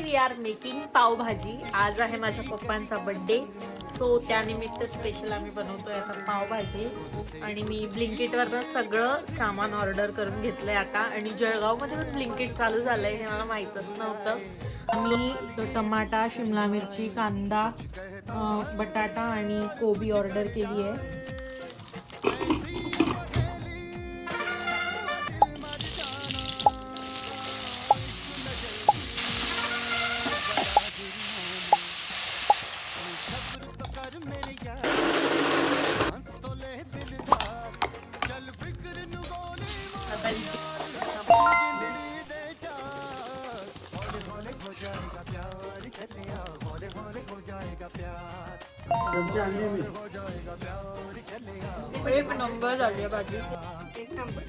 We R making pav bhaji. आज आहे माझ्या पप्पांचा बर्थडे, सो त्यानिमित्त स्पेशल आम्ही बनवतोय आता पावभाजी. आणि मी ब्लिंकिटवरनं सगळं सामान ऑर्डर करून घेतलंय आता. आणि जळगावमध्ये पण ब्लिंकिट चालू झालंय हे मला माहीतच नव्हतं. आम्ही टमाटा, शिमला मिरची, कांदा, बटाटा आणि कोबी ऑर्डर केली आहे. एक नंबर झाली भाजी, एक नंबर.